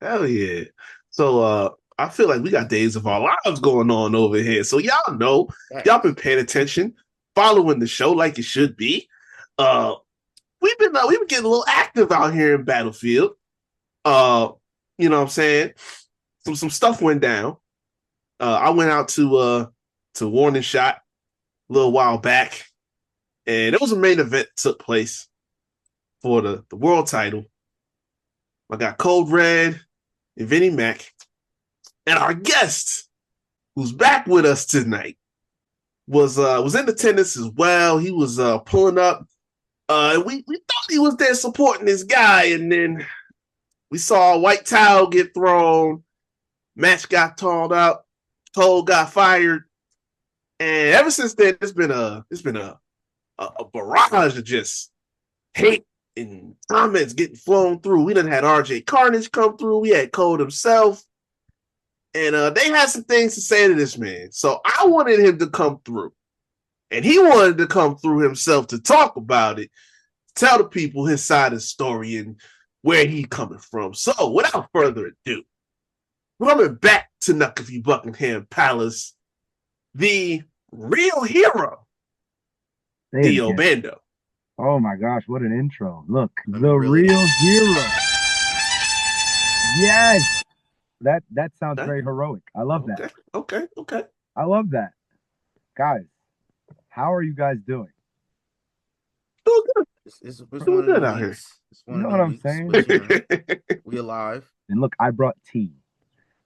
Hell yeah. So I feel like we got days of our lives going on over here. So y'all know, y'all Facts. been paying attention, following the show like it should be. Uh we've been getting a little active out here in Battlefield. Uh, you know what I'm saying? Some stuff went down. I went out to Warning Shot a little while back, and it was a main event took place for the world title. I got Kode Red and Vinnie Mac. And our guest, who's back with us tonight, was in attendance as well. He was pulling up. We thought he was there supporting this guy, and then we saw a white towel get thrown. Match got torn out. Cole got fired, and ever since then, it's been a barrage of just hate and comments getting flown through. We done had RJ Carnage come through. We had Cole himself. And they had some things to say to this man. So I wanted him to come through. And he wanted to come through himself to talk about it, tell the people his side of the story and where he coming from. So without further ado, coming back to Nuckafy Buckingham Palace, the real hero, Say it Dio again. Bando. Oh my gosh, what an intro. Look, I mean, the really. real hero. Yes. That sounds Okay, very heroic. I love that. okay, okay, okay. I love that. Guys, how are you guys doing? Doing good, It's doing one of good them out here. weeks. It's You one of know what them I'm weeks, saying? but we alive. And look, I brought tea.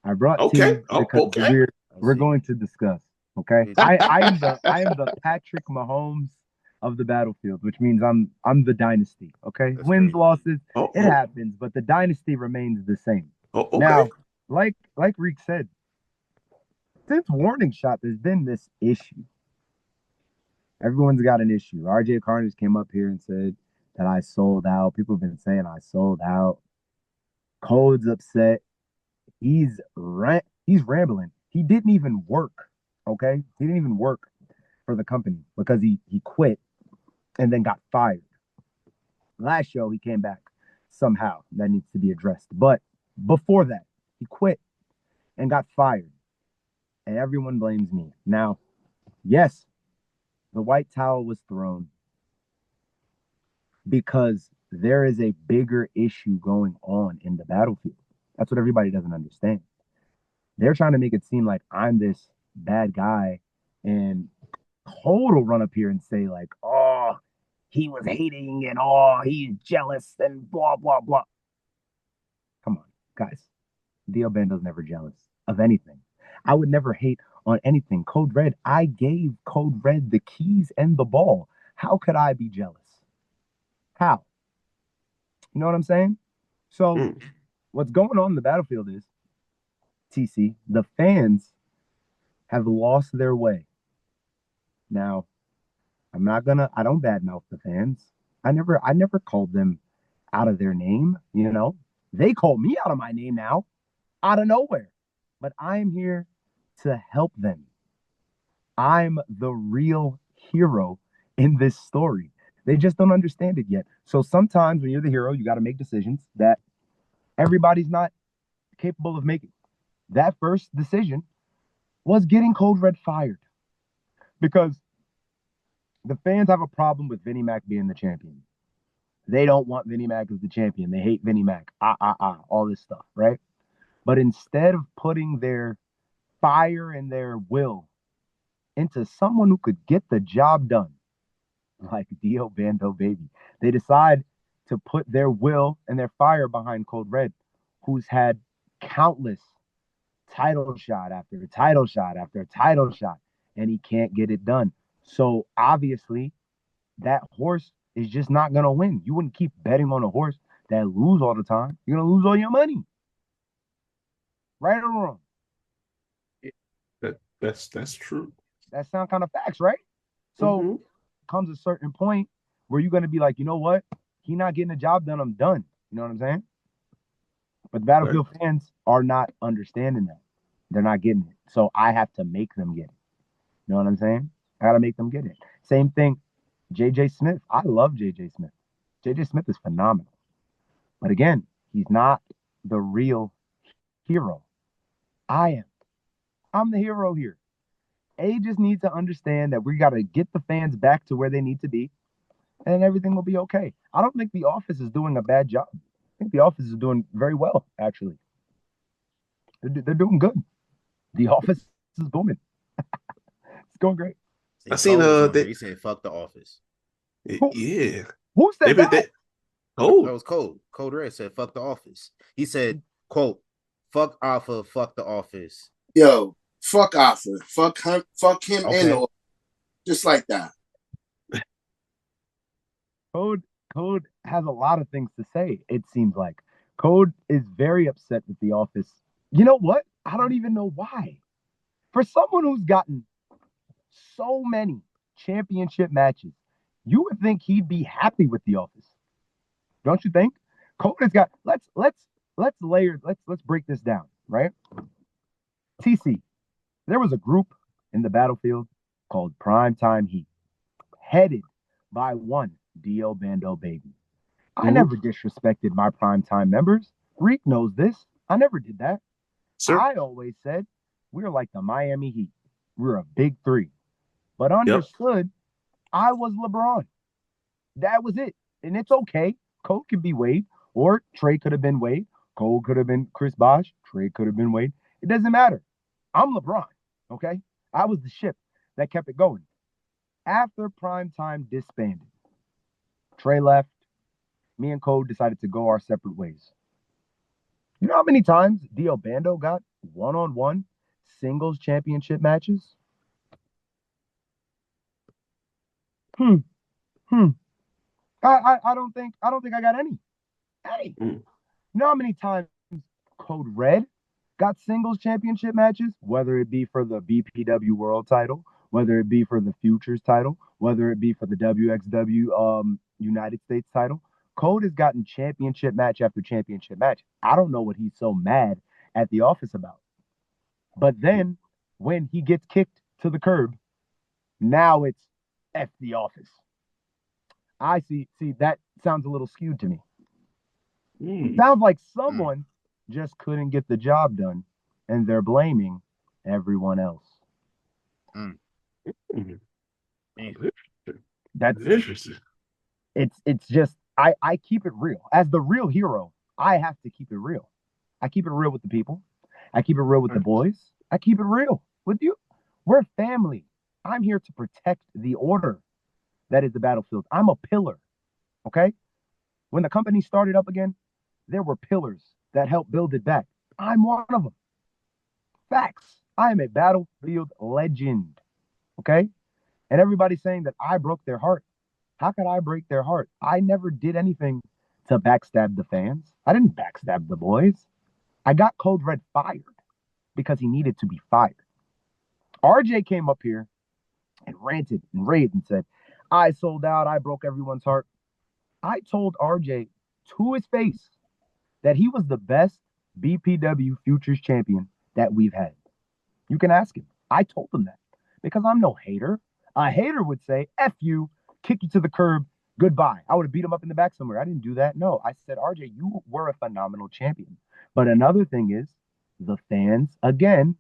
I brought Okay, tea oh, because okay. I we're see. going to discuss. Okay. It's I am the Patrick Mahomes of the battlefield, which means I'm the dynasty. Okay. that's Wins, crazy. losses, Oh, it oh, happens, but the dynasty remains the same. oh, okay. Now, like Reek said, since warning shot, there's been this issue. Everyone's got an issue. RJ Carnage came up here and said that I sold out. People have been saying I sold out. Code's upset. He's rambling. He didn't even work. Okay, he didn't even work for the company because he quit and then got fired. Last show he came back somehow. That needs to be addressed. But before that, he quit and got fired, and everyone blames me. Now, yes, the white towel was thrown because there is a bigger issue going on in the battlefield. That's what everybody doesn't understand. They're trying to make it seem like I'm this bad guy, and Cole will run up here and say, like, oh, he was hating and oh, he's jealous and blah, blah, blah. Come on, guys. Dio Bando's never jealous of anything. I would never hate on anything. Code Red, I gave Code Red the keys and the ball. How could I be jealous? How? You know what I'm saying? So, Mm. what's going on in the battlefield is TC, the fans have lost their way. Now, I don't badmouth the fans. I never called them out of their name, you know. They call me out of my name now, out of nowhere. But I'm here to help them. I'm the real hero in this story. They just don't understand it yet. So sometimes when you're the hero, you got to make decisions that everybody's not capable of making. That first decision was getting Code Red fired because the fans have a problem with Vinnie Mac being the champion. They don't want Vinnie Mac as the champion. They hate Vinnie Mac. All this stuff, right? But instead of putting their fire and their will into someone who could get the job done, like Dio Bando Baby, they decide to put their will and their fire behind Code Red, who's had countless title shot after title shot after title shot, and he can't get it done. So obviously, that horse is just not gonna win. You wouldn't keep betting on a horse that lose all the time. You're gonna lose all your money, right or wrong. That's true. That sound kind of facts, right? So Mm-hmm. comes a certain point where you're gonna be like, you know what? He not getting the job done. I'm done. You know what I'm saying? But the Okay. Battlefield fans are not understanding that. They're not getting it. So I have to make them get it. You know what I'm saying? I gotta make them get it. Same thing. JJ Smith. I love JJ Smith. JJ Smith is phenomenal. But again, he's not the real hero. I am. I'm the hero here. A just needs to understand that we got to get the fans back to where they need to be, and everything will be okay. I don't think the office is doing a bad job. I think the office is doing very well, actually. They're doing good. The office is booming. It's going great. I See, seen Cole was on here. they He said, "Fuck the office." yeah. Who They said been that? That oh was Code. Code Red said, "Fuck the office." He said, "Quote, fuck Afa, fuck the office." Yo, fuck Afa. Fuck him Okay. and the just like that. Code has a lot of things to say, it seems like. Code is very upset with the office. You know what? I don't even know why. For someone who's gotten so many championship matches, you would think he'd be happy with the office. Don't you think? Code has got let's layer, let's break this down, right? TC, there was a group in the battlefield called Primetime Heat, headed by one Dio Bando baby. I never disrespected my primetime members. Reek knows this. I never did that. sir. I always said we're like the Miami Heat. We're a big three. But Yep. understood, I was LeBron. That was it. And it's okay. Cole could be Wade, or Trey could have been Wade. Cole could have been Chris Bosh. Trey could have been Wade. It doesn't matter. I'm LeBron. Okay. I was the ship that kept it going. After primetime disbanded, Trey left. Me and Cole decided to go our separate ways. You know how many times Dio Bando got one-on-one singles championship matches? Hmm. Hmm. I don't think I got any. Any. You know how many times Code Red got singles championship matches, whether it be for the BPW World title, whether it be for the Futures title, whether it be for the WXW United States title. Code has gotten championship match after championship match. I don't know what he's so mad at the office about. But then when he gets kicked to the curb, now it's F the office. I see. See, that sounds a little skewed to me. Sounds like someone just couldn't get the job done and they're blaming everyone else. That's interesting. It's just I keep it real. As the real hero, I have to keep it real. I keep it real with the people. I keep it real with the boys. I keep it real with you. We're family. I'm here to protect the order that is the battlefield. I'm a pillar. Okay? When the company started up again, there were pillars that helped build it back. I'm one of them. Facts. I am a battlefield legend. Okay? And everybody's saying that I broke their heart. How could I break their heart? I never did anything to backstab the fans. I didn't backstab the boys. I got Kode Red fired because he needed to be fired. RJ came up here and ranted and raved and said, I sold out. I broke everyone's heart. I told RJ to his face that he was the best BPW Futures champion that we've had. You can ask him. I told him that because I'm no hater. A hater would say, F you, kick you to the curb, goodbye. I would have beat him up in the back somewhere. I didn't do that. No, I said, RJ, you were a phenomenal champion. But another thing is, the fans, again,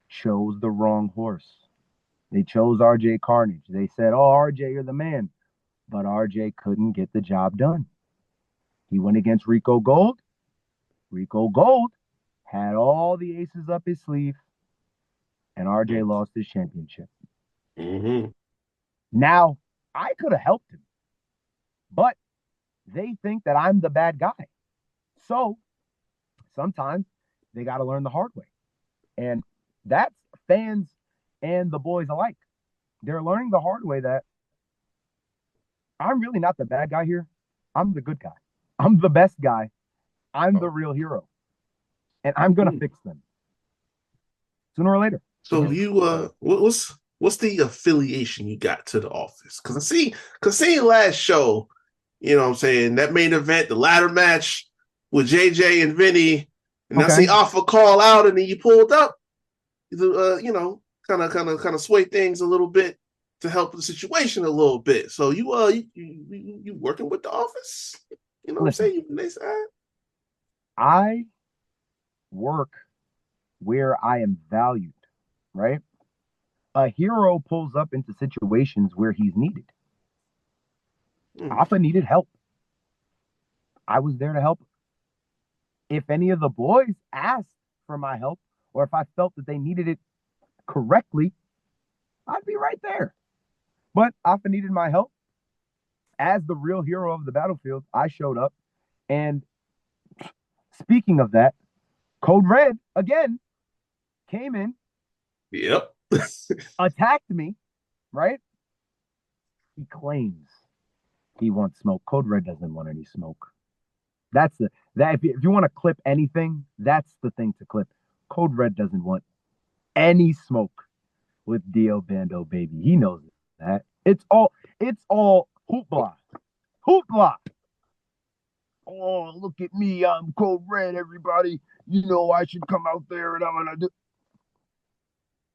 chose the wrong horse. They chose RJ Carnage. They said, oh, RJ, you're the man. But RJ couldn't get the job done. He went against Rico Gold. Rico Gold had all the aces up his sleeve, and RJ lost his championship. Now, I could have helped him, but they think that I'm the bad guy. So sometimes they got to learn the hard way. And that's fans and the boys alike. They're learning the hard way that I'm really not the bad guy here. I'm the good guy. I'm the best guy. I'm the real hero. And I'm going to fix them sooner or later. So you what's the affiliation you got to the office? Because seeing last show, you know what I'm saying, that main event, the ladder match with JJ and Vinny, and I see Afa call out, and then you pulled up, you know, kind of sway things a little bit to help the situation a little bit. So you working with the office? You know what I'm saying? I work where I am valued, right? A hero pulls up into situations where he's needed. Afa needed help. I was there to help. If any of the boys asked for my help, or if I felt that they needed it correctly, I'd be right there. But Afa needed my help. As the real hero of the battlefield, I showed up. And speaking of that, Kode Red, again, came in. Yep. Attacked me, right? He claims he wants smoke. Kode Red doesn't want any smoke. That's if you want to clip anything, that's the thing to clip. Kode Red doesn't want any smoke with Dio Bando, baby. He knows that. It's all hoopla. Hoopla. Oh, look at me. I'm Kode Red, everybody. You know I should come out there and I'm gonna do.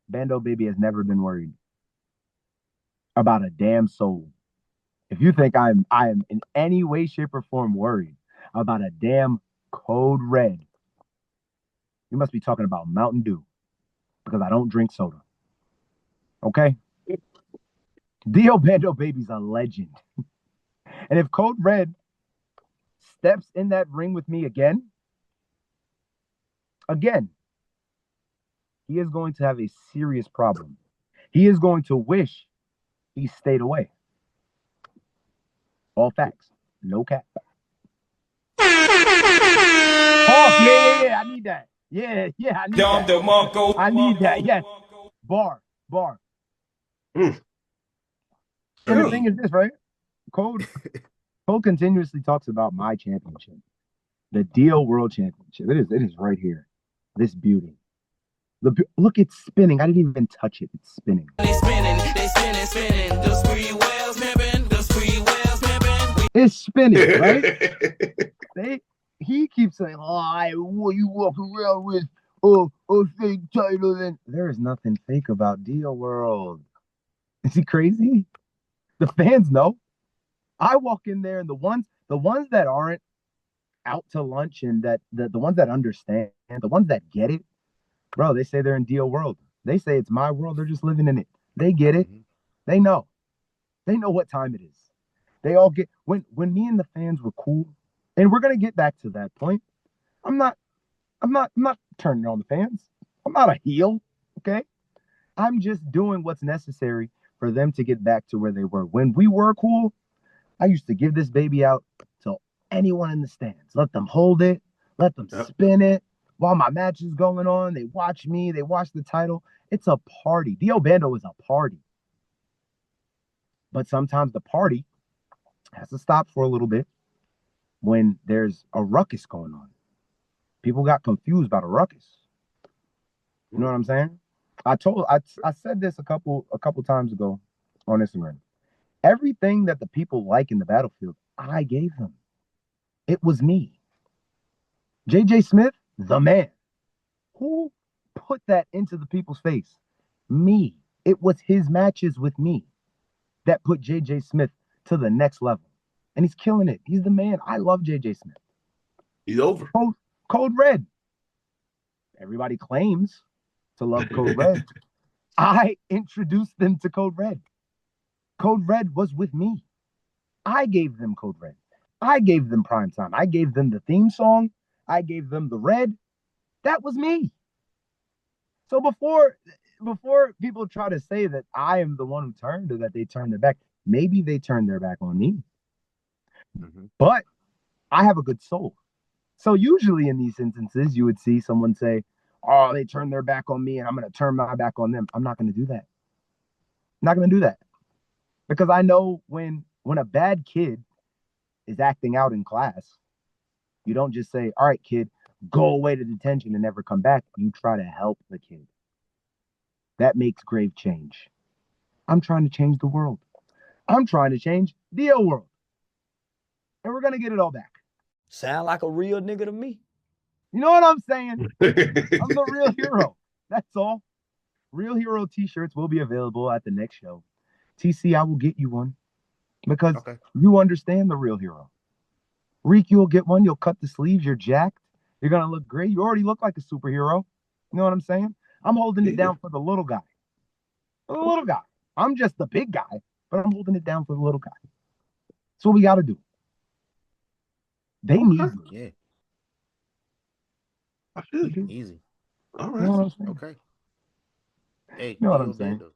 Bando baby has never been worried about a damn soul. If you think I am in any way, shape, or form worried about a damn Kode Red, you must be talking about Mountain Dew, because I don't drink soda. Okay? Dio Bando baby's a legend. And if Kode Red steps in that ring with me again, he is going to have a serious problem. He is going to wish he stayed away. All facts. No cap. Oh, yeah, I need that. Yeah, I need that. I need that. Yes. Bar. And the thing is this, right? Kode continuously talks about my championship, the Dio World Championship. It is right here. This beauty. Look, it's spinning. I didn't even touch it. It's spinning. They spinning. Those free whales pimping. It's spinning, right? He keeps saying, you walk around with a fake title. And there is nothing fake about Dio World. Is he crazy? The fans know. I walk in there, and the ones that aren't out to lunch, and that the ones that understand, the ones that get it, bro, they say they're in Dio World. They say it's my world. They're just living in it. They get it. They know. They know what time it is. They all get when me and the fans were cool, and we're gonna get back to that point. I'm not turning on the fans. I'm not a heel. Okay. I'm just doing what's necessary for them to get back to where they were. When we were cool, I used to give this baby out to anyone in the stands. Let them hold it, let them spin it while my match is going on. They watch me, they watch the title. It's a party. Dio Bando is a party. But sometimes the party has to stop for a little bit when there's a ruckus going on. People got confused about a ruckus. You know what I'm saying? I said this a couple times ago on Instagram. Everything that the people like in the battlefield, I gave them. It was me. JJ Smith, the man. Who put that into the people's face? Me. It was his matches with me that put JJ Smith to the next level. And he's killing it. He's the man. I love JJ Smith. He's over. Kode Red. Everybody claims to love Kode Red. I introduced them to Kode Red. Kode Red was with me. I gave them Kode Red. I gave them prime time. I gave them the theme song. I gave them the red. That was me. So before people try to say that I am the one who turned, or that they turned their back, maybe they turned their back on me. But I have a good soul. So usually in these instances, you would see someone say, oh, they turned their back on me and I'm going to turn my back on them. I'm not going to do that. I'm not going to do that. Because I know when a bad kid is acting out in class, you don't just say, all right, kid, go away to detention and never come back. You try to help the kid. That makes grave change. I'm trying to change the world. I'm trying to change Dio World. And we're going to get it all back. Sound like a real nigga to me. You know what I'm saying? I'm the real hero. That's all. Real Hero t-shirts will be available at the next show. TC, I will get you one because you understand the real hero. Reek, you'll get one. You'll cut the sleeves. You're jacked. You're going to look great. You already look like a superhero. You know what I'm saying? I'm holding it Yeah. down for the little guy. For the little guy. I'm just the big guy, but I'm holding it down for the little guy. That's what we got to do. They need me. Yeah, I feel you. easy. All You know right. what I'm saying? Okay. Hey, You know what Dio I'm saying? Bando.